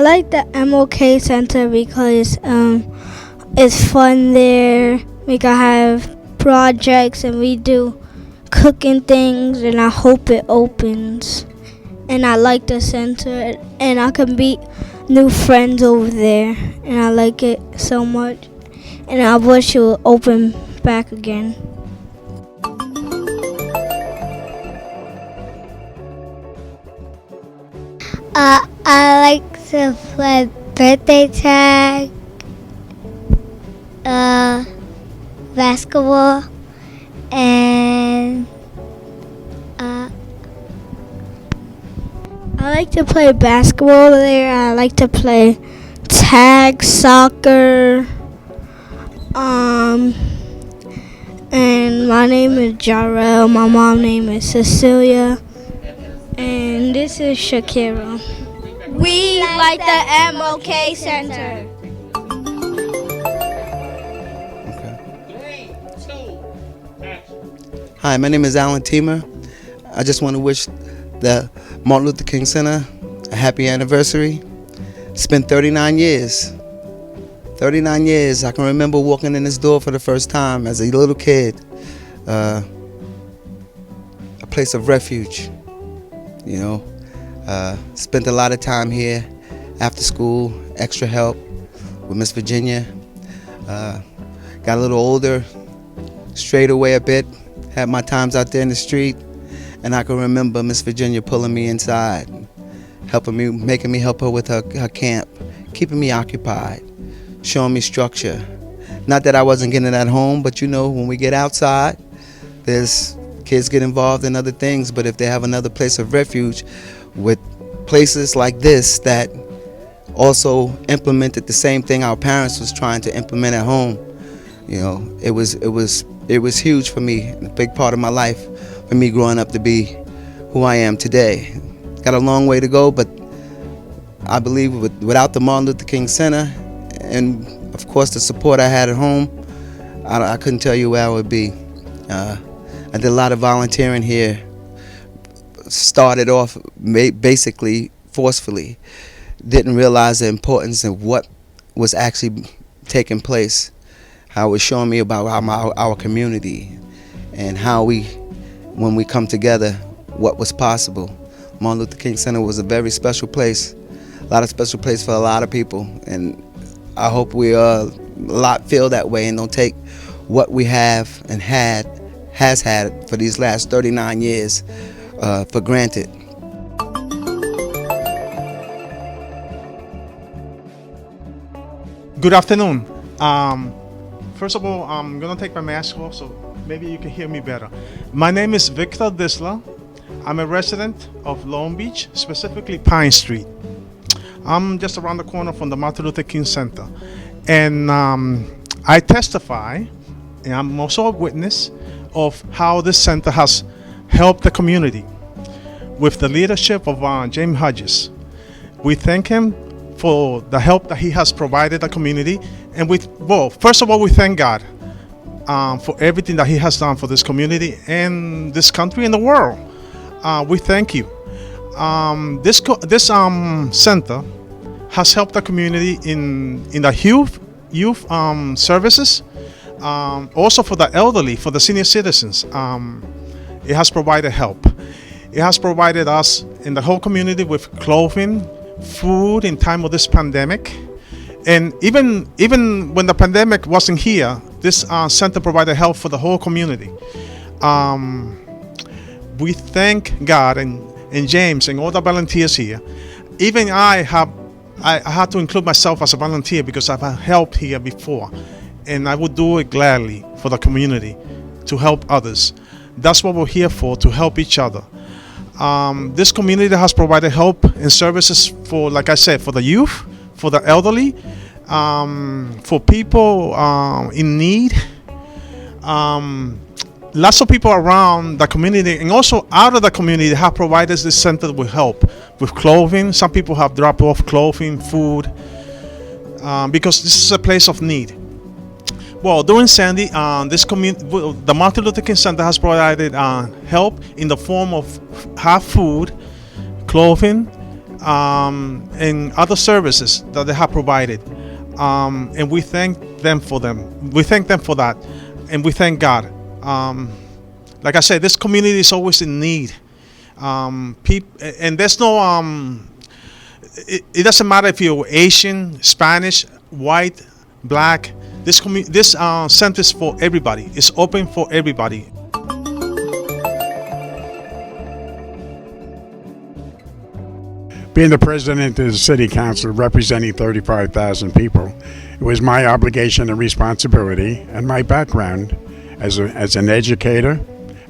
like the MLK Center because it's fun there. We can have projects and we do cooking things, and I hope it opens. And I like the center, and I can meet new friends over there, and I like it so much. And I wish it would open back again. I like to play birthday tag, basketball, and I like to play basketball there. I like to play tag, soccer. And my name is Jarrell. My mom's name is Cecilia. And this is Shakira. We like the MLK Center. Hi, my name is Alan Teamer. I just want to wish the Martin Luther King Center a happy anniversary. It's been 39 years. 39 years. I can remember walking in this door for the first time as a little kid. A place of refuge. Spent a lot of time here after school, extra help with Miss Virginia. Got a little older, strayed away a bit, had my times out there in the street, and I can remember Miss Virginia pulling me inside, making me help her with her camp, keeping me occupied, showing me structure. Not that I wasn't getting it at home, but when we get outside, there's kids get involved in other things, but if they have another place of refuge with places like this that also implemented the same thing our parents was trying to implement at home, it was huge for me, a big part of my life for me growing up to be who I am today. Got a long way to go, but I believe without the Martin Luther King Center and of course the support I had at home, I couldn't tell you where I would be. I did a lot of volunteering here. Started off basically forcefully. Didn't realize the importance of what was actually taking place. How it was showing me about our community and how when we come together, what was possible. Martin Luther King Center was a very special place. A lot of special place for a lot of people. And I hope we a lot feel that way and don't take what we have and has had for these last 39 years for granted. Good afternoon. First of all, I'm going to take my mask off so maybe you can hear me better. My name is Victor Disla. I'm a resident of Long Beach, specifically Pine Street. I'm just around the corner from the Martin Luther King Center. And I testify, and I'm also a witness of how this center has helped the community with the leadership of James Hodges. We thank him for the help that he has provided the community. And first of all, we thank God for everything that he has done for this community and this country and the world. We thank you. This center has helped the community in the youth services, also for the elderly, for the senior citizens. It has provided help. It has provided us in the whole community with clothing, food in time of this pandemic. And even when the pandemic wasn't here, this center provided help for the whole community. We thank God and James and all the volunteers here. Even I had to include myself as a volunteer because I've helped here before, and I would do it gladly for the community to help others. That's what we're here for, to help each other. This community has provided help and services for, like I said, for the youth, for the elderly, for people in need. Lots of people around the community and also out of the community have provided this center with help, with clothing. Some people have dropped off clothing, food, because this is a place of need. Well, during Sandy, the Martin Luther King Center has provided help in the form of food, clothing, and other services that they have provided. And we thank them for them. We thank them for that, and we thank God. Like I said, this community is always in need. And there's no it doesn't matter if you're Asian, Spanish, white, black. This center is for everybody. It's open for everybody. Being the president of the city council representing 35,000 people, it was my obligation and responsibility, and my background as an educator,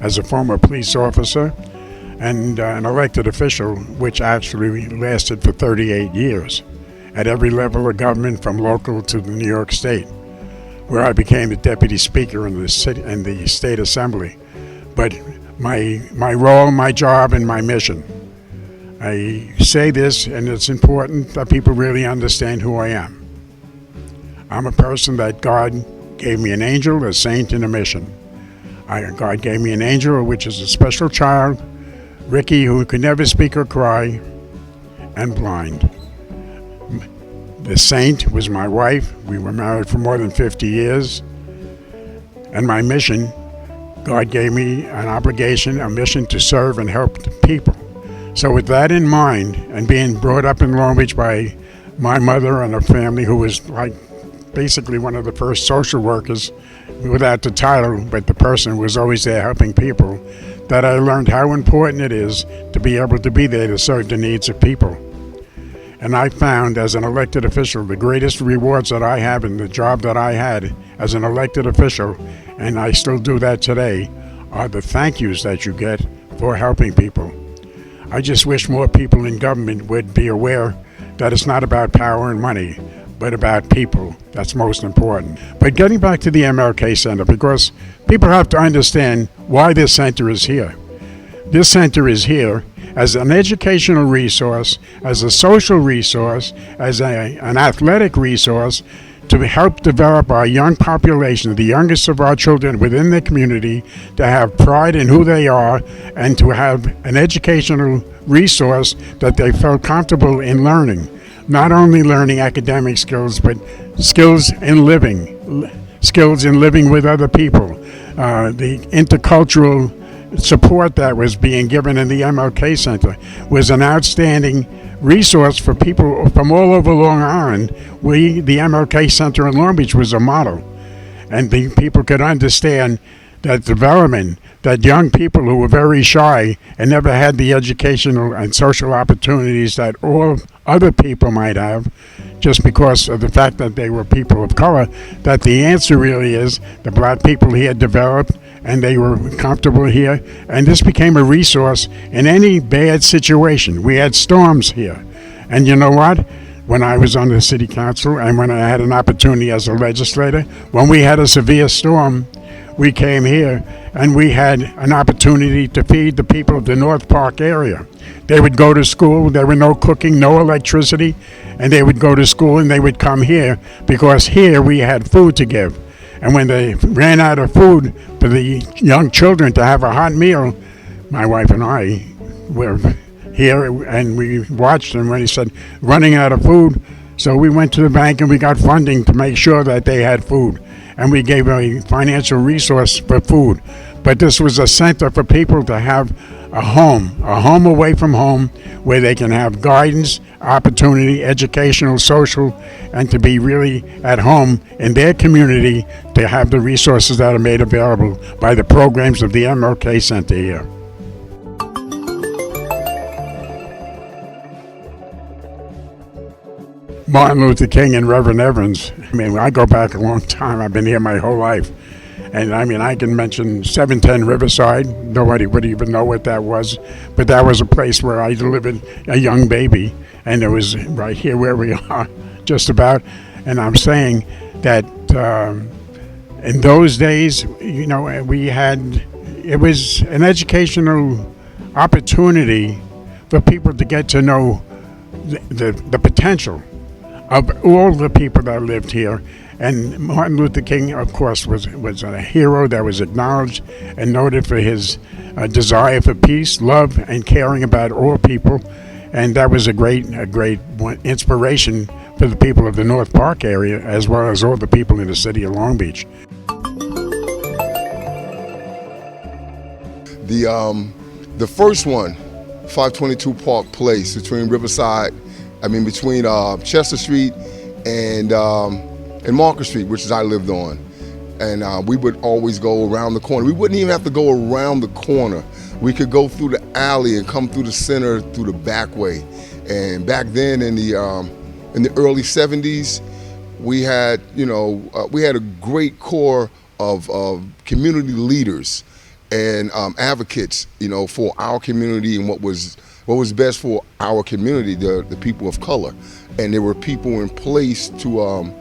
as a former police officer, and an elected official, which actually lasted for 38 years at every level of government, from local to the New York State, where I became the deputy speaker in the state assembly. But my role, my job, and my mission. I say this, and it's important that people really understand who I am. I'm a person that God gave me an angel, a saint, and a mission. God gave me an angel, which is a special child, Ricky, who could never speak or cry, and blind. The saint was my wife. We were married for more than 50 years. And my mission, God gave me an obligation, a mission to serve and help the people. So with that in mind, and being brought up in Long Beach by my mother and a family who was like basically one of the first social workers, without the title, but the person was always there helping people, that I learned how important it is to be able to be there to serve the needs of people. And I found, as an elected official, the greatest rewards that I have in the job that I had as an elected official, and I still do that today, are the thank yous that you get for helping people. I just wish more people in government would be aware that it's not about power and money, but about people. That's most important. But getting back to the MLK Center, because people have to understand why this center is here. This center is here as an educational resource, as a social resource, as an athletic resource, to help develop our young population, the youngest of our children within the community, to have pride in who they are and to have an educational resource that they felt comfortable in learning. Not only learning academic skills, but skills in living with other people. The intercultural support that was being given in the MLK Center was an outstanding resource for people from all over Long Island. The MLK Center in Long Beach was a model, and the people could understand that development, that young people who were very shy and never had the educational and social opportunities that all other people might have, just because of the fact that they were people of color, that the answer really is the black people here developed and they were comfortable here, and this became a resource in any bad situation. We had storms here, and you know what? When I was on the city council and when I had an opportunity as a legislator, when we had a severe storm, we came here and we had an opportunity to feed the people of the North Park area. They would go to school, there were no cooking, no electricity, and they would go to school and they would come here because here we had food to give. And when they ran out of food for the young children to have a hot meal, my wife and I were here and we watched them when he said running out of food. So we went to the bank and we got funding to make sure that they had food. And we gave a financial resource for food. But this was a center for people to have a home away from home, where they can have guidance, opportunity, educational, social, and to be really at home in their community to have the resources that are made available by the programs of the MLK Center here. Martin Luther King and Reverend Evans. I mean, I go back a long time. I've been here my whole life. And I mean, I can mention 710 Riverside. Nobody would even know what that was. But that was a place where I delivered a young baby. And it was right here where we are, just about. And I'm saying that in those days, you know, it was an educational opportunity for people to get to know the potential of all the people that lived here. And Martin Luther King, of course, was a hero that was acknowledged and noted for his desire for peace, love, and caring about all people. And that was a great inspiration for the people of the North Park area, as well as all the people in the city of Long Beach. The first one, 522 Park Place, between Chester Street and Market Street, which I lived on. And we would always go around the corner. We wouldn't even have to go around the corner. We could go through the alley and come through the center through the back way. And back then in the early 70s, we had a great core of community leaders and advocates, for our community and what was best for our community, the people of color. And there were people in place to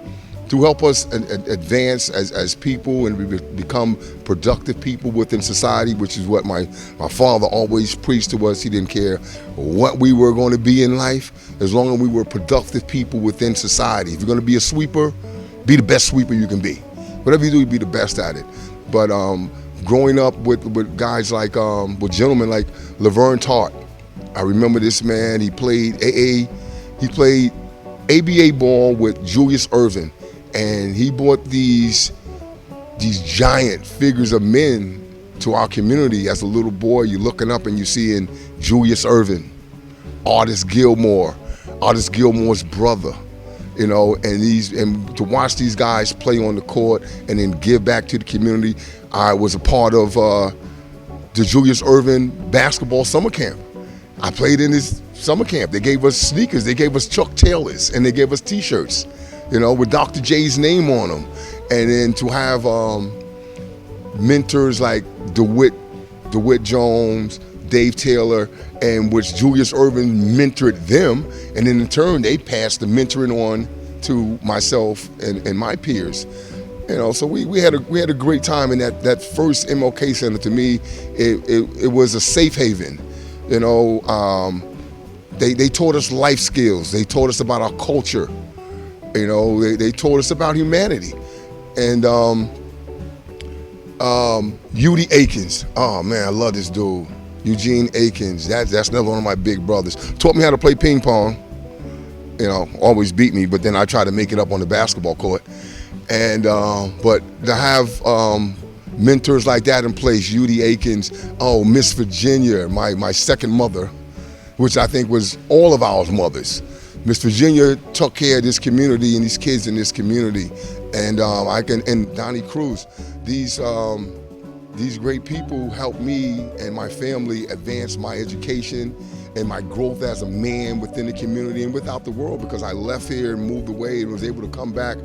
help us advance as people and become productive people within society, which is what my father always preached to us. He didn't care what we were going to be in life, as long as we were productive people within society. If you're going to be a sweeper, be the best sweeper you can be. Whatever you do, be the best at it. But growing up with guys like, with gentlemen like Laverne Tart, I remember this man. He played ABA ball with Julius Erving. And he brought these giant figures of men to our community. As a little boy, you're looking up and you're seeing Julius Erving, Artis Gilmore's brother, and to watch these guys play on the court and then give back to the community. I was a part of the Julius Erving basketball summer camp. I played in this summer camp. They gave us sneakers, they gave us Chuck Taylors, and they gave us T-shirts, with Dr. J's name on them. And then to have mentors like DeWitt Jones, Dave Taylor, and which Julius Erving mentored them, and then in turn they passed the mentoring on to myself and my peers. So we had a great time in that first MLK Center. To me, it was a safe haven. They taught us life skills. They taught us about our culture. They taught us about humanity. And Udi Akins, oh man, I love this dude. Eugene Akins, that's another one of my big brothers. Taught me how to play ping pong. Always beat me, but then I try to make it up on the basketball court. And but to have mentors like that in place, Udi Akins, Miss Virginia, my second mother, which I think was all of our mothers. Miss Virginia took care of this community and these kids in this community, and and Donnie Cruz, these great people helped me and my family advance my education and my growth as a man within the community and without the world, because I left here and moved away and was able to come back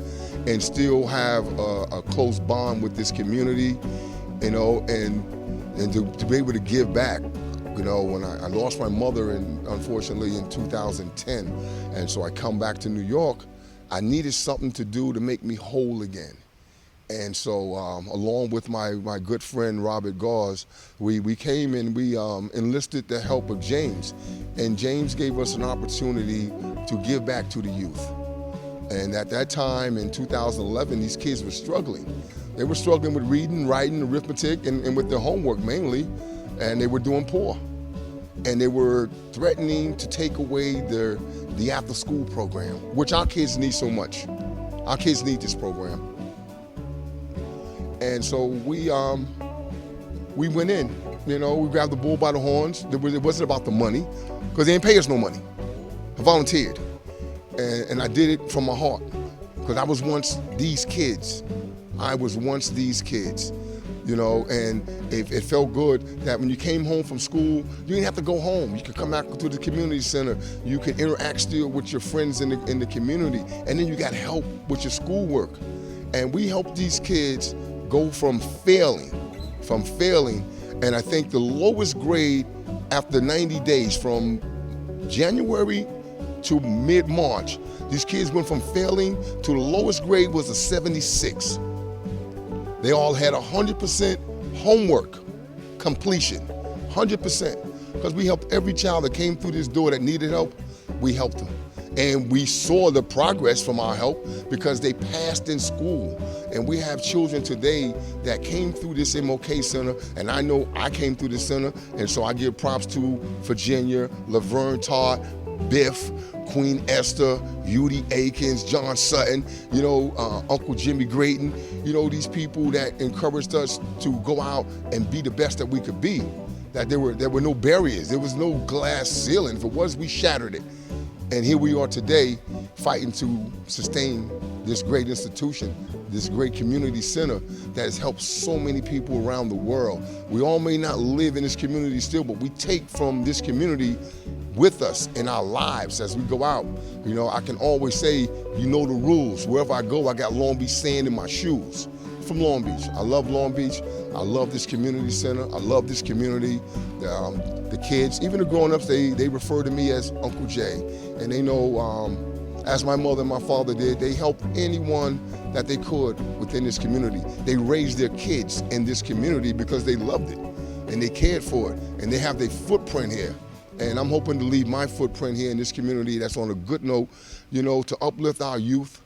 and still have a close bond with this community, and to be able to give back. When I lost my mother, unfortunately, in 2010, and so I come back to New York, I needed something to do to make me whole again. And so, along with my good friend Robert Gauze, we came and we enlisted the help of James, and James gave us an opportunity to give back to the youth. And at that time, in 2011, these kids were struggling. They were struggling with reading, writing, arithmetic, and with their homework mainly. And they were doing poor. And they were threatening to take away the after-school program, which our kids need so much. Our kids need this program. And so we went in, we grabbed the bull by the horns. It wasn't about the money, because they didn't pay us no money. I volunteered. And I did it from my heart, because I was once these kids. And it felt good that when you came home from school, you didn't have to go home. You could come back to the community center. You could interact still with your friends in the community. And then you got help with your schoolwork. And we helped these kids go from failing. And I think the lowest grade after 90 days, from January to mid-March, these kids went from failing to the lowest grade was a 76. They all had 100% homework completion, 100%. Because we helped every child that came through this door that needed help, we helped them. And we saw the progress from our help because they passed in school. And we have children today that came through this MLK Center, and I know I came through the center, and so I give props to Virginia, Laverne Todd, Biff, Queen Esther, Judy Akins, John Sutton, Uncle Jimmy Grayton, these people that encouraged us to go out and be the best that we could be. That there were no barriers, there was no glass ceiling. If it was, we shattered it. And here we are today fighting to sustain this great institution, this great community center that has helped so many people around the world. We all may not live in this community still, but we take from this community with us in our lives as we go out. I can always say, the rules. Wherever I go, I got Long Beach sand in my shoes. From Long Beach. I love Long Beach. I love this community center. I love this community. The kids, even the grown-ups, they refer to me as Uncle Jay. And they know, as my mother and my father did, they helped anyone that they could within this community. They raised their kids in this community because they loved it and they cared for it. And they have their footprint here. And I'm hoping to leave my footprint here in this community that's on a good note, to uplift our youth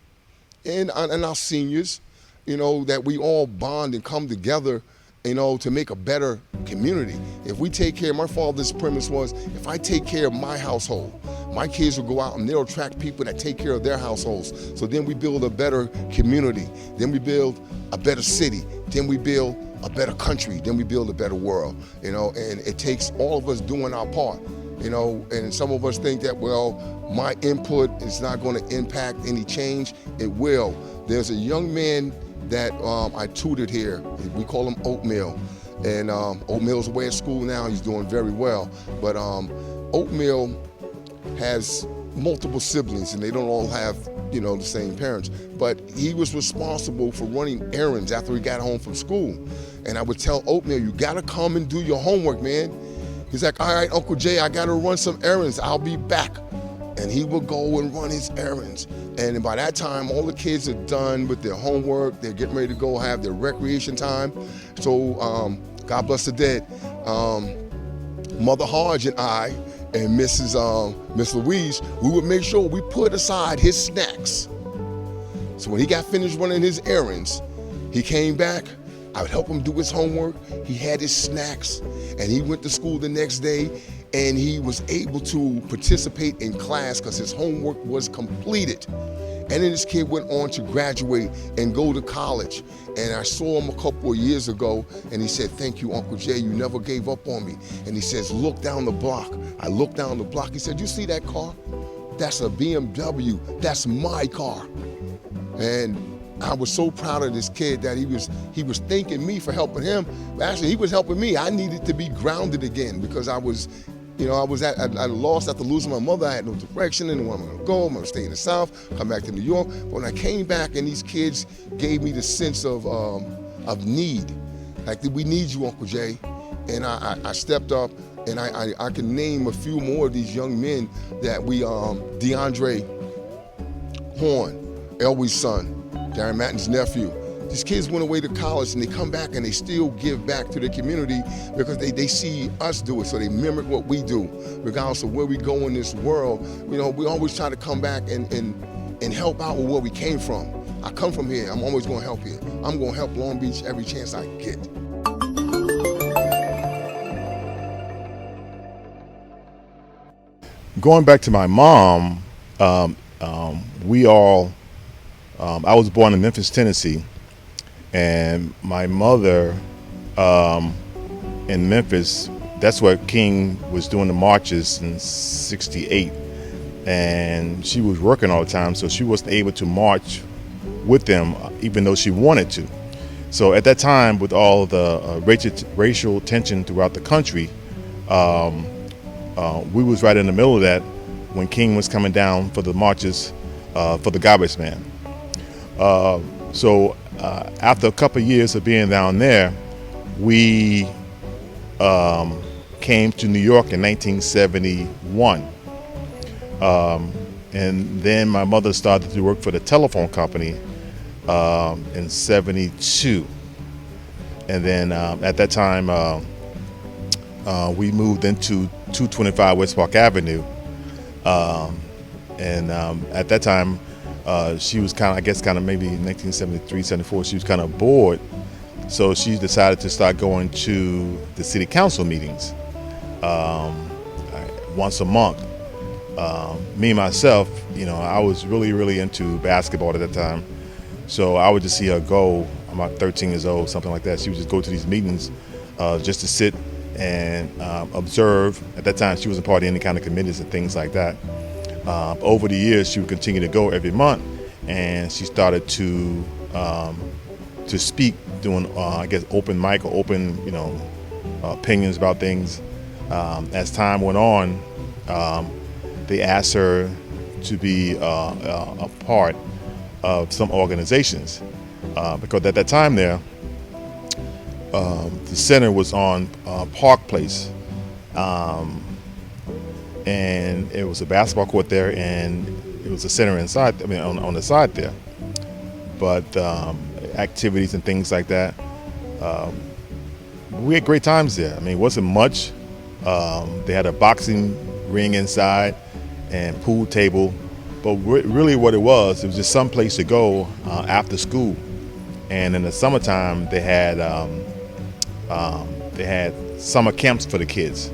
and our seniors, that we all bond and come together, to make a better community. If we take care, my father's premise was, if I take care of my household, my kids will go out and they'll attract people that take care of their households. So then we build a better community. Then we build a better city. Then we build a better country. Then we build a better world, and it takes all of us doing our part. And some of us think that, well, my input is not going to impact any change. It will. There's a young man that I tutored here. We call him Oatmeal. And Oatmeal's away at school now. He's doing very well. But Oatmeal has multiple siblings, and they don't all have, the same parents. But he was responsible for running errands after he got home from school. And I would tell Oatmeal, you got to come and do your homework, man. He's like, all right, Uncle Jay, I got to run some errands. I'll be back. And he would go and run his errands. And by that time, all the kids are done with their homework. They're getting ready to go have their recreation time. So God bless the dead. Mother Hodge and I and Miss Louise, we would make sure we put aside his snacks. So when he got finished running his errands, he came back. I would help him do his homework. He had his snacks, and he went to school the next day, and he was able to participate in class because his homework was completed. And then this kid went on to graduate and go to college. And I saw him a couple of years ago, and he said, thank you, Uncle Jay, you never gave up on me. And he says, look down the block. I looked down the block. He said, you see that car? That's a BMW. That's my car. And I was so proud of this kid that he was thanking me for helping him. But actually, he was helping me. I needed to be grounded again because I was lost after losing my mother. I had no direction, and where I'm gonna go. I'm gonna stay in the South, come back to New York. But when I came back, and these kids gave me the sense of need, like, we need you, Uncle Jay. And I stepped up, and I can name a few more of these young men that we, DeAndre Horn, Elwie's son, Darren Matten's nephew. These kids went away to college and they come back and they still give back to the community because they see us do it, so they mimic what we do. Regardless of where we go in this world, we always try to come back and help out with where we came from. I come from here, I'm always gonna help here. I'm gonna help Long Beach every chance I get. Going back to my mom, I was born in Memphis, Tennessee, and my mother in Memphis, that's where King was doing the marches in '68, and she was working all the time, so she wasn't able to march with them, even though she wanted to. So at that time, with all the racial tension throughout the country, we was right in the middle of that when King was coming down for the marches for the garbage man. So after a couple of years of being down there, we came to New York in 1971. And then my mother started to work for the telephone company in '72. And then at that time, we moved into 225 West Park Avenue. And at that time, she was kind of maybe 1973, 74. She was kind of bored, so she decided to start going to the city council meetings once a month. Me myself, I was really into basketball at that time, so I would just see her go. I'm about 13 years old, something like that. She would just go to these meetings just to sit and observe. At that time, she wasn't part of any kind of committees and things like that. Over the years, she would continue to go every month, and she started to speak, doing I guess open mic or open opinions about things. As time went on, they asked her to be a part of some organizations because at that time there, the center was on Park Place. And it was a basketball court there, and it was a center inside. I mean, on the side there. But activities and things like that, we had great times there. I mean, it wasn't much. They had a boxing ring inside and pool table, but really what it was just some place to go after school. And in the summertime, they had summer camps for the kids.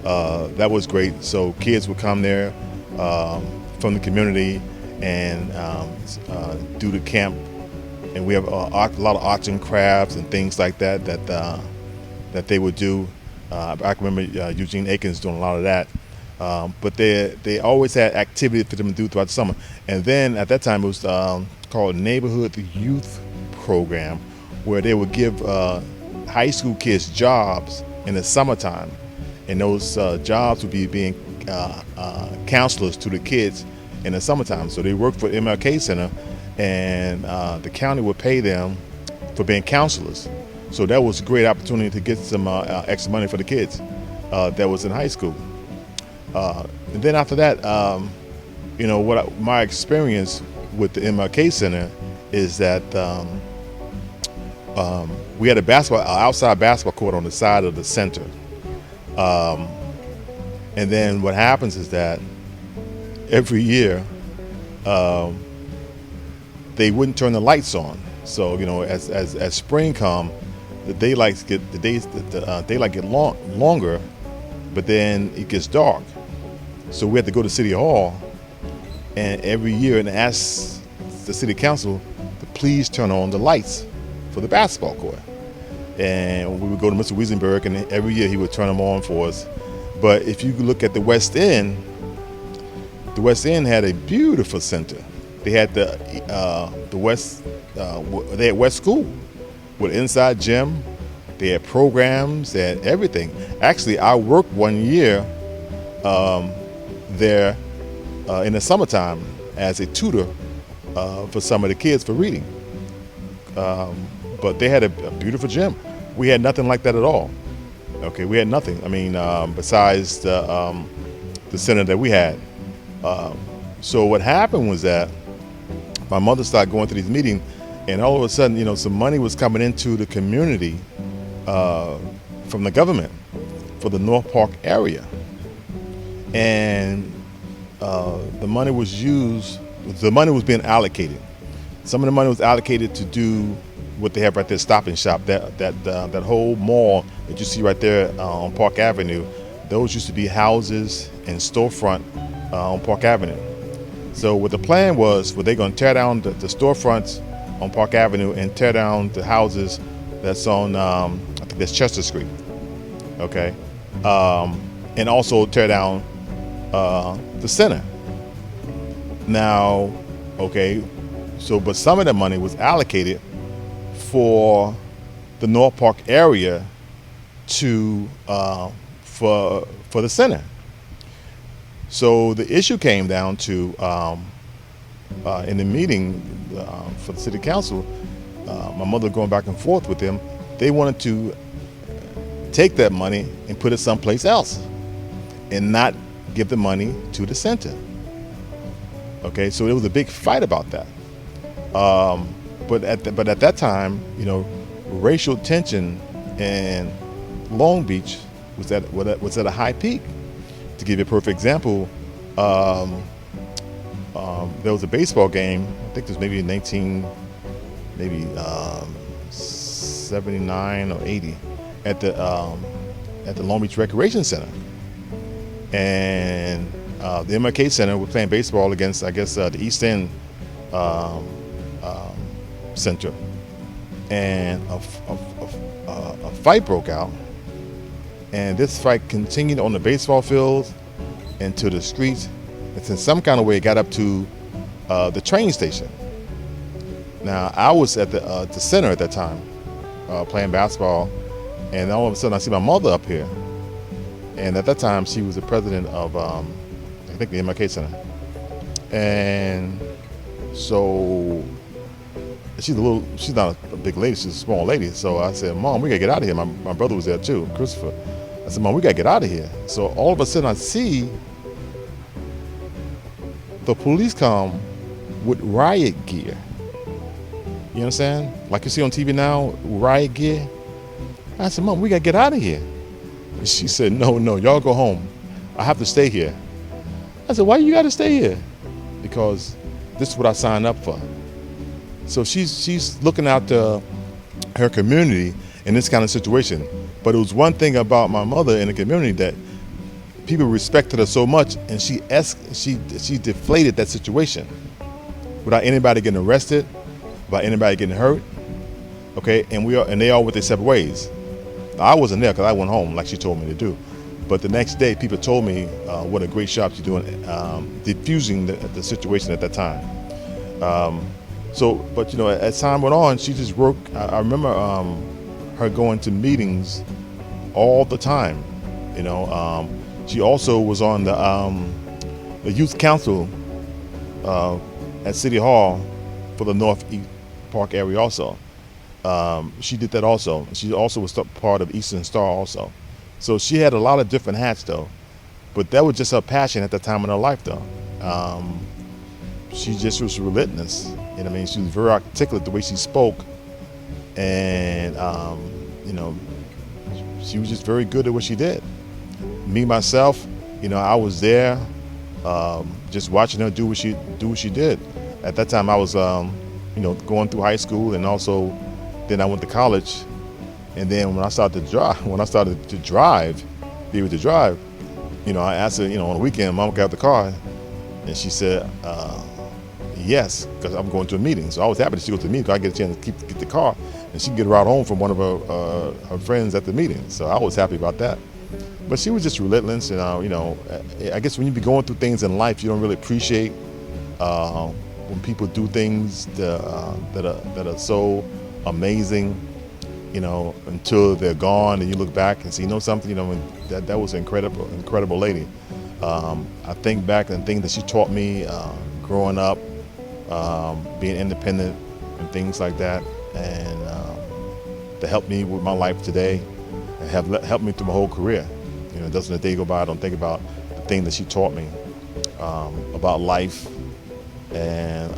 That was great. So kids would come there from the community and do the camp. And we have a lot of arts and crafts and things like that they would do. I can remember Eugene Akins doing a lot of that. But they always had activity for them to do throughout the summer. And then at that time it was called Neighborhood Youth Program, where they would give high school kids jobs in the summertime. And those jobs would be being counselors to the kids in the summertime. So they worked for MLK Center, and the county would pay them for being counselors. So that was a great opportunity to get some extra money for the kids that was in high school. And then after that, my experience with the MLK Center is that we had a outside basketball court on the side of the center. And then what happens is that every year they wouldn't turn the lights on. So as spring come, the daylight get longer, but then it gets dark. So we had to go to City Hall, and every year and ask the City Council to please turn on the lights for the basketball court. And we would go to Mr. Wiesenberg, and every year he would turn them on for us. But if you look at the West End had a beautiful center. They had they had West School with inside gym. They had programs, they had everything. Actually, I worked one year there in the summertime as a tutor for some of the kids for reading. But they had a beautiful gym. We had nothing like that at all. Okay, we had nothing. I mean, besides the center that we had. So what happened was that my mother started going to these meetings, and all of a sudden, some money was coming into the community from the government for the North Park area. And the money was being allocated. Some of the money was allocated to do what they have right there, Stop and Shop, that whole mall that you see right there on Park Avenue. Those used to be houses and storefront on Park Avenue. So what the plan was, they're going to tear down the storefronts on Park Avenue and tear down the houses that's on, I think that's Chester Street, okay? And also tear down the center. Now, okay, but some of the money was allocated for the North Park area for the center. So the issue came down to in the meeting for the city council, my mother going back and forth with them. They wanted to take that money and put it someplace else and not give the money to the center. Okay, so it was a big fight about that. But at that time, racial tension in Long Beach was at a high peak. To give you a perfect example, there was a baseball game. I think it was maybe 79 or 80 at the Long Beach Recreation Center, and the MLK Center was playing baseball against, I guess, the East End Center, and a fight broke out, and this fight continued on the baseball field into the streets, and in some kind of way it got up to the train station. Now I was at the center at that time, playing basketball, and all of a sudden I see my mother up here, and at that time she was the president of I think the MLK Center, and so she's not a big lady, she's a small lady. So I said, Mom, we gotta get out of here. My brother was there too, Christopher. I said, Mom, we gotta get out of here. So all of a sudden I see the police come with riot gear. You understand? Like you see on TV now, riot gear. I said, Mom, we gotta get out of here. And she said, No, y'all go home. I have to stay here. I said, why you gotta stay here? Because this is what I signed up for. So she's looking out to her community in this kind of situation. But it was one thing about my mother in the community that people respected her so much, and she deflated that situation without anybody getting arrested, without anybody getting hurt. Okay, and they all went their separate ways. Now, I wasn't there because I went home like she told me to do. But the next day, people told me what a great job she's doing diffusing the situation at that time. But as time went on, she just worked. I remember her going to meetings all the time. She also was on the youth council at City Hall for the Northeast Park area also. She did that also. She also was part of Eastern Star also. So she had a lot of different hats though, but that was just her passion at that time in her life though. She just was relentless. You know what I mean? She was very articulate the way she spoke, and she was just very good at what she did. Me myself, I was there, just watching her do what she did. At that time, I was going through high school, and also then I went to college. And then when I started to drive, be able to drive, I asked her, on the weekend, Mom, got the car, and she said, yes, because I'm going to a meeting. So I was happy that she goes to the meeting because I get a chance to get the car, and she can get a ride home from one of her friends at the meeting. So I was happy about that. But she was just relentless, and I guess when you be going through things in life, you don't really appreciate when people do things that are so amazing. Until they're gone and you look back and see, something, that was an incredible lady. I think back and things that she taught me growing up, being independent and things like that, and to help me with my life today and have helped me through my whole career. Doesn't a day go by I don't think about the thing that she taught me about life, and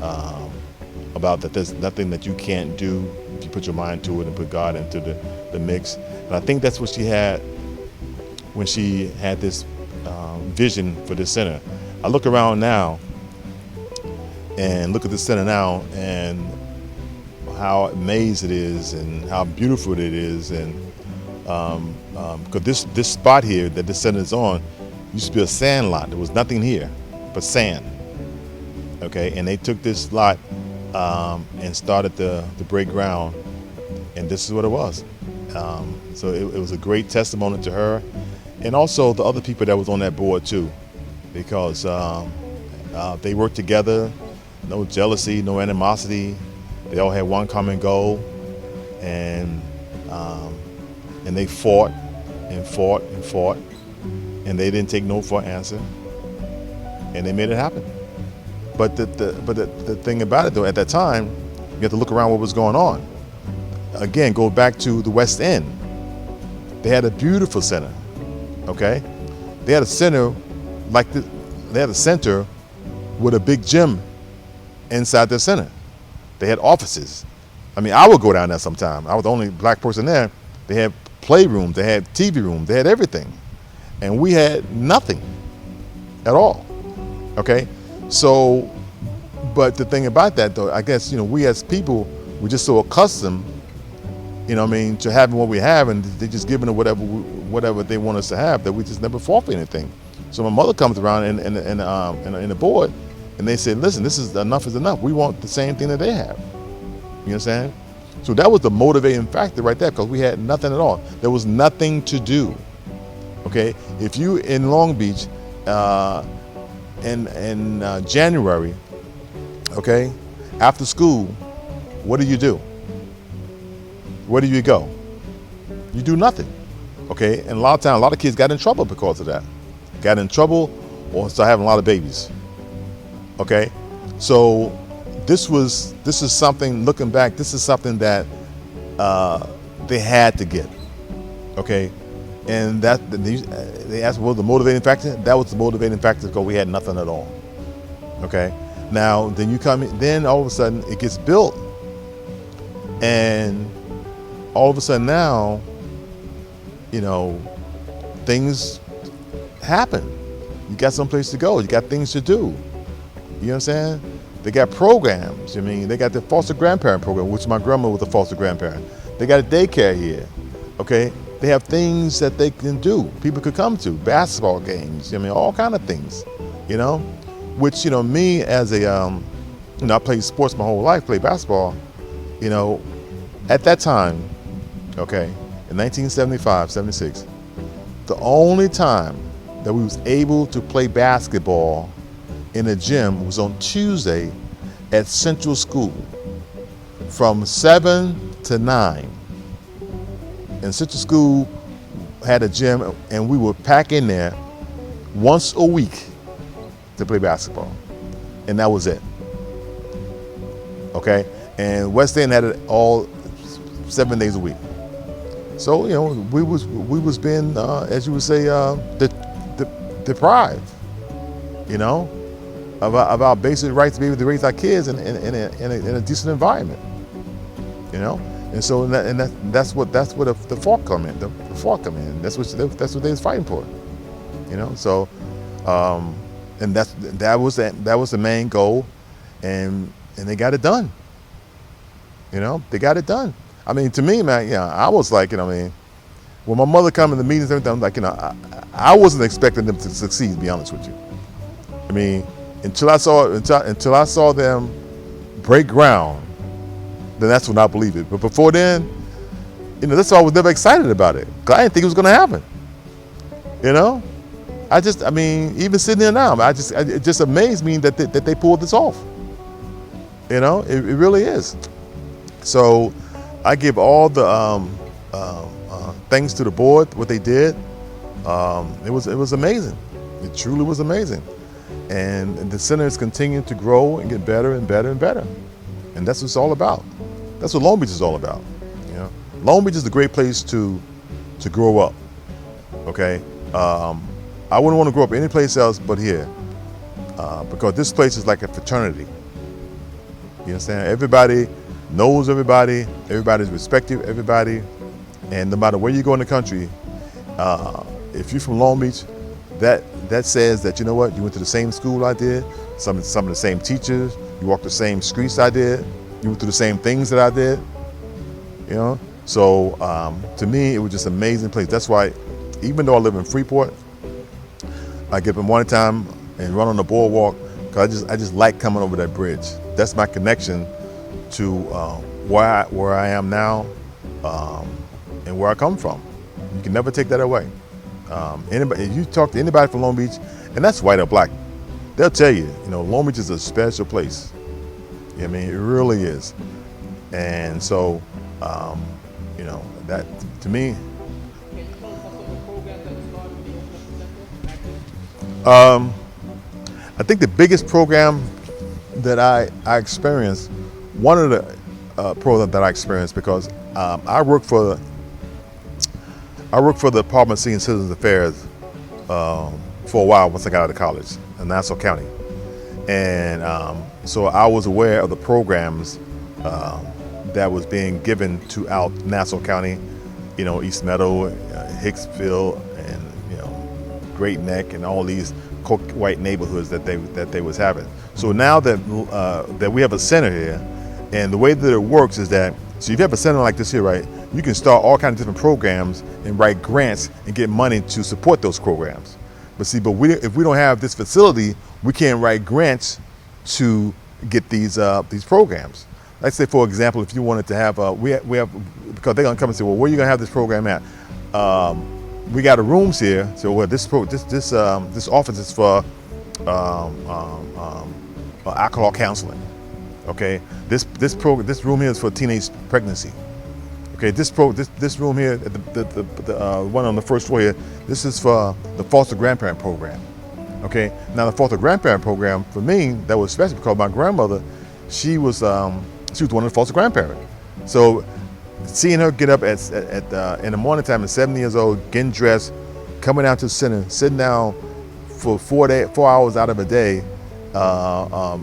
about that there's nothing that you can't do if you put your mind to it and put God into the mix. And I think that's what she had when she had this vision for this center. I look around now and look at this center now and how amazed it is and how beautiful it is. And because this spot here that this center is on used to be a sand lot. There was nothing here but sand. Okay, and they took this lot and started to break ground, and this is what it was. So it was a great testimony to her, and also the other people that was on that board too, because they worked together, no jealousy, no animosity. They all had one common goal, and they fought and fought and fought, and they didn't take no for an answer, and they made it happen. But the thing about it though, at that time, you have to look around what was going on. Again, go back to the West End. They had a beautiful center, okay? They had a center they had a center with a big gym inside their center. They had offices. I mean, I would go down there sometime. I was the only black person there. They had playrooms, they had TV rooms, they had everything. And we had nothing at all, okay? So But the thing about that, though, I guess, we as people, we're just so accustomed, to having what we have, and they're just giving it whatever they want us to have, that we just never fought for anything. So my mother comes around in the board, and they said, listen, this is enough is enough. We want the same thing that they have. You understand? So that was the motivating factor right there, because we had nothing at all. There was nothing to do. Okay, if you in Long Beach in January, okay, after school, what do? Where do you go? You do nothing. Okay, and a lot of times, a lot of kids got in trouble because of that. Got in trouble or started having a lot of babies. Okay, so this is something, looking back, this is something that they had to get. Okay, and that they asked what was the motivating factor. That was the motivating factor, because we had nothing at all. Okay, now then you come in, then all of a sudden it gets built, and all of a sudden now, things happen. You got someplace to go. You got things to do. You know what I'm saying? They got programs. They got the foster grandparent program, which my grandma was a foster grandparent. They got a daycare here. Okay? They have things that they can do. People could come to, basketball games. All kind of things. Which, me as a, I played sports my whole life, played basketball. At that time, okay, in 1975, 76, the only time that we was able to play basketball in a gym was on Tuesday at Central School from 7 to 9. And Central School had a gym, and we would pack in there once a week to play basketball. And that was it. Okay? And West End had it all 7 days a week. So, we was being, as you would say, deprived, of our basic rights to be able to raise our kids in a decent environment, And so that's what the fought come in. The fought come in. That's what they was fighting for, So, and that was the main goal, and they got it done. They got it done. To me, man, I was like, when my mother come in the meetings and everything, I'm like, I wasn't expecting them to succeed, to be honest with you. Until I saw them break ground, then that's when I believed it. But before then, that's why I was never excited about it, because I didn't think it was going to happen. Even sitting there now, it just amazed me that they pulled this off. It really is. So I give all the thanks to the board, what they did. It was amazing. It truly was amazing. And the center is continuing to grow and get better and better and better. And that's what it's all about. That's what Long Beach is all about. Long Beach is a great place to grow up. Okay? I wouldn't want to grow up any place else but here. Because this place is like a fraternity. You understand? Everybody knows everybody. Everybody's respected everybody. And no matter where you go in the country, if you're from Long Beach, that says that, you went to the same school I did, some of the same teachers, you walked the same streets I did, you went through the same things that I did, So to me, it was just an amazing place. That's why, even though I live in Freeport, I get up one time and run on the boardwalk, because I just like coming over that bridge. That's my connection to where I am now, and where I come from. You can never take that away. If you talk to anybody from Long Beach, and that's white or black, they'll tell you, Long Beach is a special place. It really is. And so, that to me, I think the biggest program that I experienced, one of the programs that I experienced, because I work for the Department of Senior Citizens Affairs for a while once I got out of college in Nassau County. And so I was aware of the programs that was being given throughout Nassau County, East Meadow, Hicksville, and Great Neck, and all these white neighborhoods that they was having. So now that that we have a center here, and the way that it works is that, so if you have a center like this here, right, you can start all kinds of different programs and write grants and get money to support those programs. But see, if we don't have this facility, we can't write grants to get these programs. Let's say, for example, if you wanted to have, we have, because they're gonna come and say, well, where are you gonna have this program at? We got rooms here, so well, this office is for alcohol counseling. Okay, this room here is for teenage pregnancy. Okay, this room here, the one on the first floor here, this is for the foster grandparent program. Okay, now the foster grandparent program for me, that was special because my grandmother, she was one of the foster grandparents. So seeing her get up in the morning time at 7 years old, getting dressed, coming out to the center, sitting down for 4 hours out of a day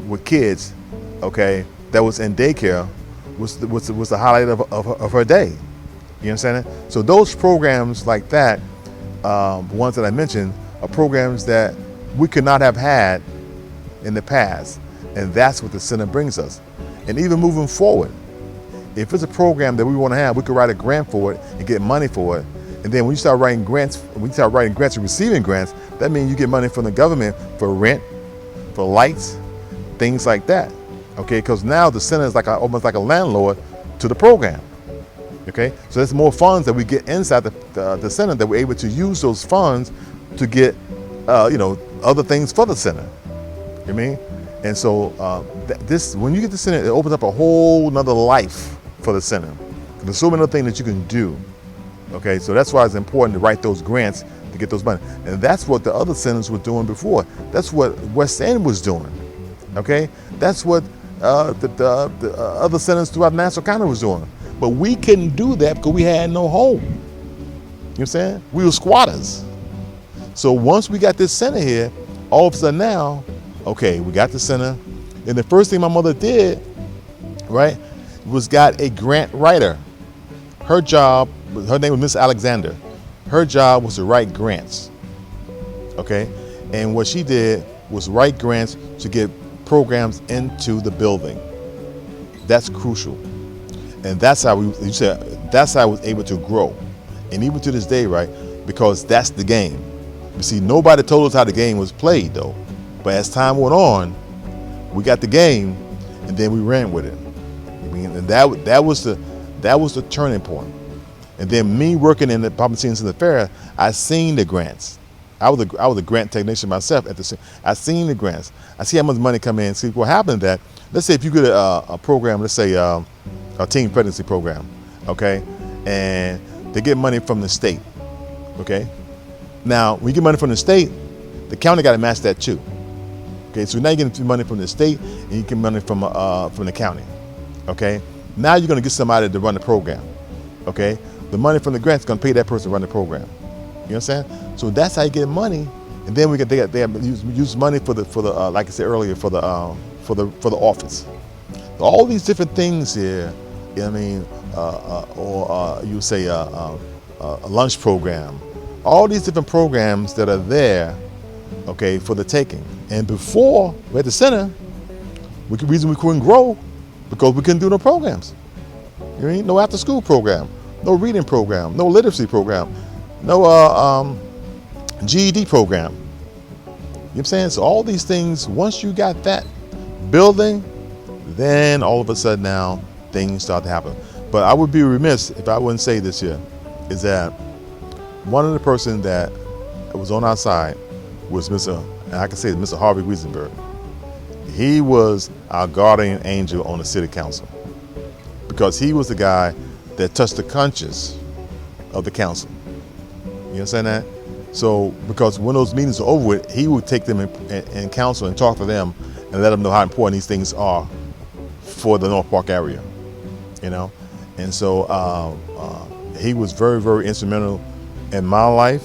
with kids, okay, that was in daycare, was the highlight of her day. You understand that? So those programs like that, ones that I mentioned, are programs that we could not have had in the past, and that's what the center brings us. And even moving forward, if it's a program that we want to have, we could write a grant for it and get money for it. And then when you start writing grants, and receiving grants, that means you get money from the government for rent, for lights, things like that. Okay, because now the center is almost like a landlord to the program. Okay, so there's more funds that we get inside the center that we're able to use those funds to get, other things for the center. You mean? And so when you get the center, it opens up a whole nother life for the center. There's so many other things that you can do. Okay, so that's why it's important to write those grants to get those money. And that's what the other centers were doing before. That's what West End was doing. Okay, that's what the other centers throughout Nassau County was doing. But we couldn't do that because we had no home. You know what I'm saying? We were squatters. So once we got this center here, all of a sudden now, okay, we got the center. And the first thing my mother did, right, was got a grant writer. Her job, her name was Miss Alexander. Her job was to write grants. Okay? And what she did was write grants to get programs into the building. That's crucial. And that's how that's how I was able to grow. And even to this day, right, because that's the game. You see, nobody told us how the game was played though. But as time went on, we got the game and then we ran with it. I mean, and that was the turning point. And then me working in the Public Scenes in the Fair, I seen the grants. I was a grant technician myself at the. I seen the grants. I see how much money come in. See what happened. That let's say if you get a program, let's say a teen pregnancy program, okay, and they get money from the state, okay. Now when you get money from the state, the county got to match that too. Okay, so now you're getting money from the state and you get money from the county. Okay, now you're going to get somebody to run the program. Okay, the money from the grant is going to pay that person to run the program. You understand? So that's how you get money, and then they have use money for the like I said earlier for the office. All these different things here. You know what I mean, or you say a lunch program. All these different programs that are there, okay, for the taking. And before we had the center, the reason we couldn't grow because we couldn't do no programs. You know what I mean? No after school program, no reading program, no literacy program, no GED program. You know what I'm saying? So all these things, once you got that building, then all of a sudden now things start to happen. But I would be remiss if I wouldn't say this here, is that one of the person that was on our side was Mr. Harvey Wiesenberg. He was our guardian angel on the city council because he was the guy that touched the conscience of the council. You understand that? So because when those meetings are over with, he would take them in council and talk to them and let them know how important these things are for the North Park area, you know? And so he was very, very instrumental in my life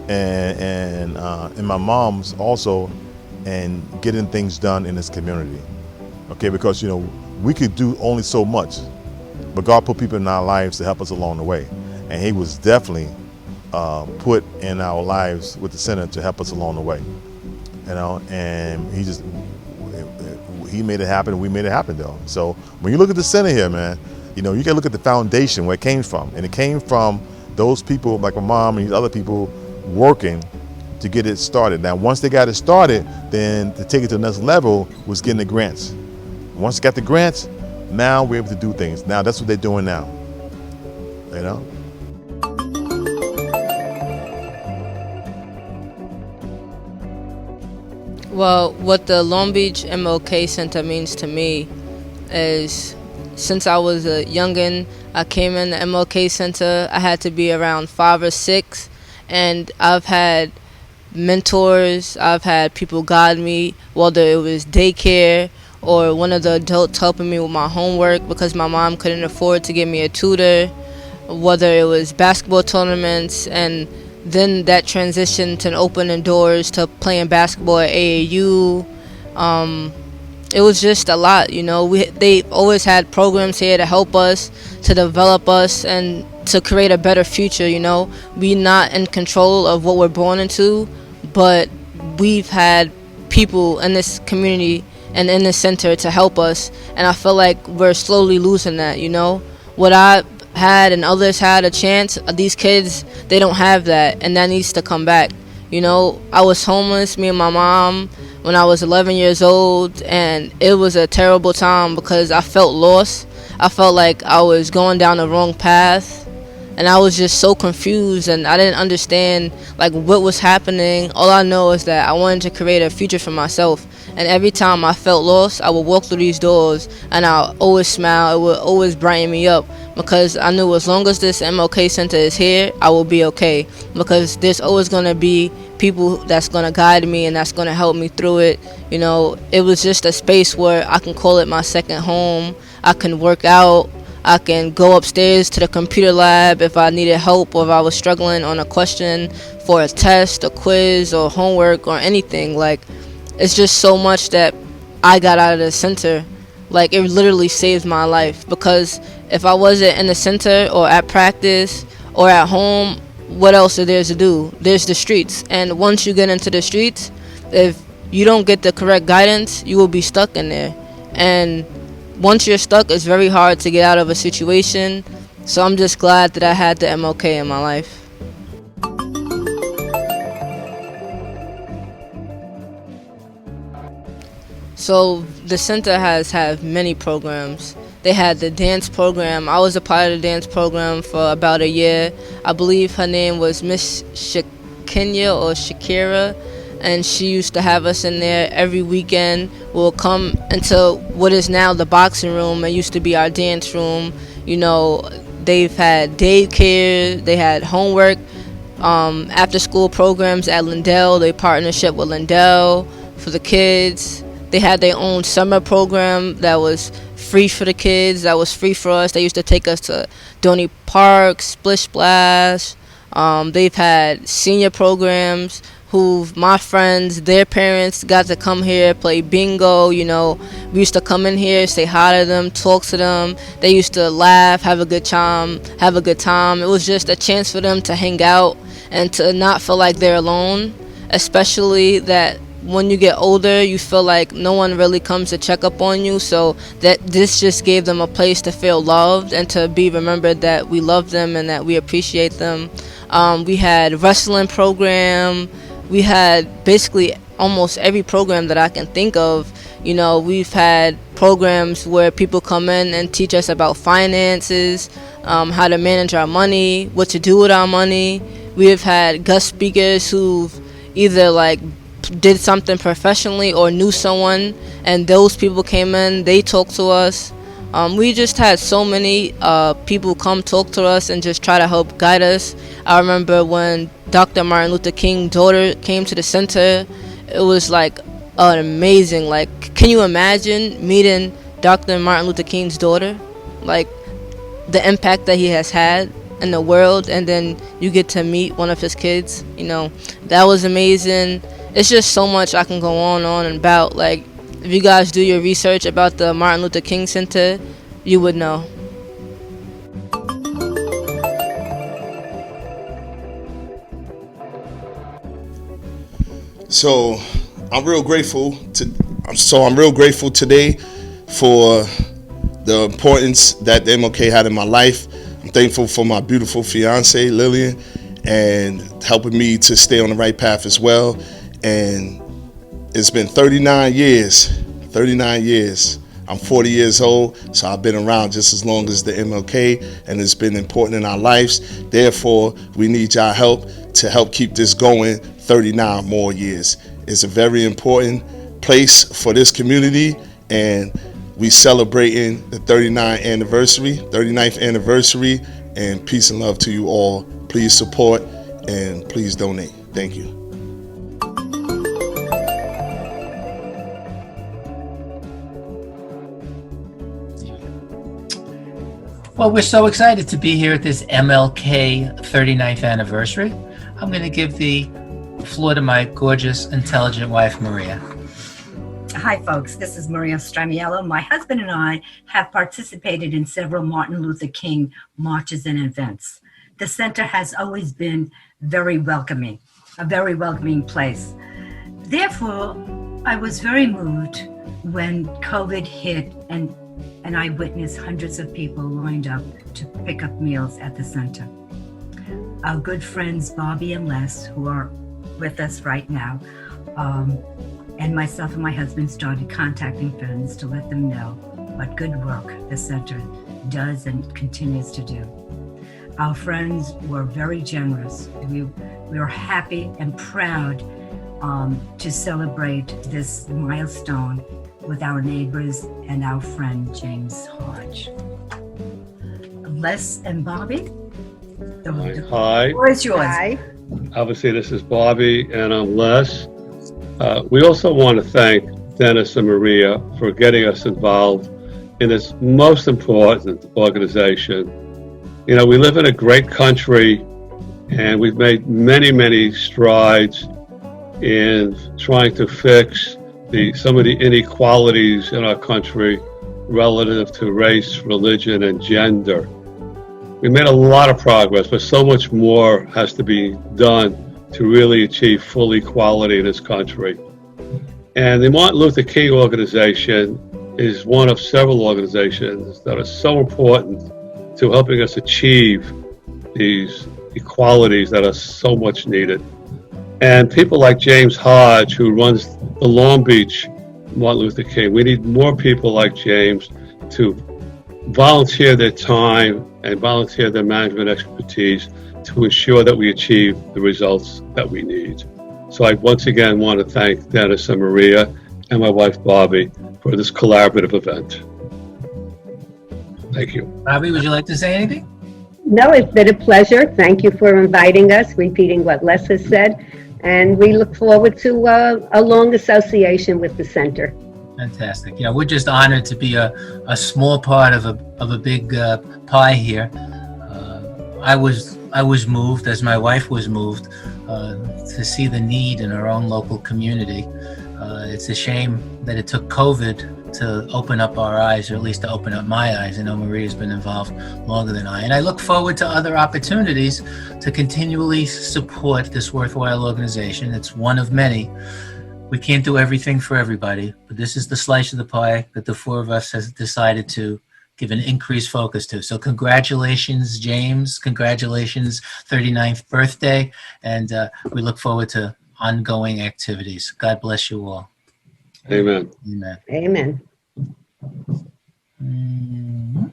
and in my mom's also, and getting things done in this community. Okay, because, you know, we could do only so much, but God put people in our lives to help us along the way. And he was definitely put in our lives with the center to help us along the way. and he made it happen, and we made it happen though. So when you look at the center here, man, you gotta look at the foundation where it came from, and it came from those people like my mom and these other people working to get it started. Now, once they got it started, then to take it to the next level was getting the grants. Once they got the grants, now we're able to do things. Now that's what they're doing now. Well, what the Long Beach MLK Center means to me is, since I was a youngin', I came in the MLK Center. I had to be around 5 or 6, and I've had mentors. I've had people guide me, whether it was daycare or one of the adults helping me with my homework because my mom couldn't afford to give me a tutor, whether it was basketball tournaments, and then that transitioned to opening doors to playing basketball at AAU. It was just a lot, they always had programs here to help us, to develop us, and to create a better future. We're not in control of what we're born into, but we've had people in this community and in the center to help us, and I feel like we're slowly losing that. What I had and others had a chance, these kids, they don't have that, and that needs to come back. I was homeless, me and my mom, when I was 11 years old, and it was a terrible time because I felt lost. I felt like I was going down the wrong path, and I was just so confused, and I didn't understand what was happening. All I know is that I wanted to create a future for myself, and every time I felt lost, I would walk through these doors, and I always smile. It would always brighten me up, because I knew as long as this MLK Center is here, I will be okay, because there's always going to be people that's going to guide me and that's going to help me through it. It was just a space where I can call it my second home. I can work out. I can go upstairs to the computer lab if I needed help, or if I was struggling on a question for a test, a quiz, or homework, or anything. It's just so much that I got out of the center. It literally saved my life, because if I wasn't in the center or at practice or at home, what else is there to do? There's the streets, and once you get into the streets, if you don't get the correct guidance, you will be stuck in there. And once you're stuck, it's very hard to get out of a situation. So I'm just glad that I had the MLK in my life. So the center has had many programs. They had the dance program. I was a part of the dance program for about a year. I believe her name was Miss Shakenya or Shakira, and she used to have us in there every weekend. We'll come into what is now the boxing room. It used to be our dance room. They've had daycare. They had homework, after school programs at Lindell. They partnership with Lindell for the kids. They had their own summer program that was free for the kids, that was free for us. They used to take us to Donny Park, Splish Splash. They've had senior programs who my friends, their parents got to come here, play bingo. We used to come in here, say hi to them, talk to them. They used to laugh, have a good time. It was just a chance for them to hang out and to not feel like they're alone, especially that when you get older, you feel like no one really comes to check up on you. So that this just gave them a place to feel loved and to be remembered that we love them and that we appreciate them. We had wrestling program. We had basically almost every program that I can think of. We've had programs where people come in and teach us about finances, how to manage our money, what to do with our money. We have had guest speakers who've either did something professionally or knew someone, and those people came in, they talked to us. We just had so many people come talk to us and just try to help guide us. I remember when Dr. Martin Luther King's daughter came to the center, it was an amazing, can you imagine meeting Dr. Martin Luther King's daughter? The impact that he has had in the world, and then you get to meet one of his kids. That was amazing. It's just so much I can go on and about. If you guys do your research about the Martin Luther King Center, you would know. So I'm real grateful I'm real grateful today for the importance that the MLK had in my life. I'm thankful for my beautiful fiance Lillian and helping me to stay on the right path as well. And it's been 39 years. 39 years. I'm 40 years old, so I've been around just as long as the MLK, and it's been important in our lives. Therefore, we need y'all help to help keep this going 39 more years. It's a very important place for this community, and we celebrating the 39th anniversary, and peace and love to you all. Please support and please donate. Thank you. Well, we're so excited to be here at this MLK 39th anniversary. I'm going to give the floor to my gorgeous, intelligent wife, Maria. Hi, folks. This is Maria Stramiello. My husband and I have participated in several Martin Luther King marches and events. The center has always been very welcoming, a very welcoming place. Therefore, I was very moved when COVID hit and I witnessed hundreds of people lined up to pick up meals at the center. Our good friends Bobby and Les, who are with us right now, and myself and my husband started contacting friends to let them know what good work the center does and continues to do. Our friends were very generous. We were happy and proud to celebrate this milestone with our neighbors and our friend James Hodge. Les and Bobby, the Hi. floor is yours. Hi. Obviously, this is Bobby and I'm Les. We also want to thank Dennis and Maria for getting us involved in this most important organization. You know, we live in a great country and we've made many, many strides in trying to fix some of the inequalities in our country relative to race, religion, and gender. We made a lot of progress, but so much more has to be done to really achieve full equality in this country. And the Martin Luther King organization is one of several organizations that are so important to helping us achieve these equalities that are so much needed. And people like James Hodge, who runs the Long Beach Martin Luther King, we need more people like James to volunteer their time and volunteer their management expertise to ensure that we achieve the results that we need. So I once again want to thank Dennis and Maria and my wife Bobby for this collaborative event. Thank you. Bobby, would you like to say anything? No, it's been a pleasure. Thank you for inviting us, repeating what Les has said, and we look forward to a long association with the center. Fantastic. Yeah, we're just honored to be a small part of a big pie here. I was moved, as my wife was moved, to see the need in our own local community. It's a shame that it took COVID to open up our eyes, or at least to open up my eyes. I know Maria's been involved longer than I, and I look forward to other opportunities to continually support this worthwhile organization. It's one of many. We can't do everything for everybody, but this is the slice of the pie that the four of us has decided to give an increased focus to. So congratulations, James. Congratulations, 39th birthday. And we look forward to ongoing activities. God bless you all. Amen. Amen. Mm-hmm.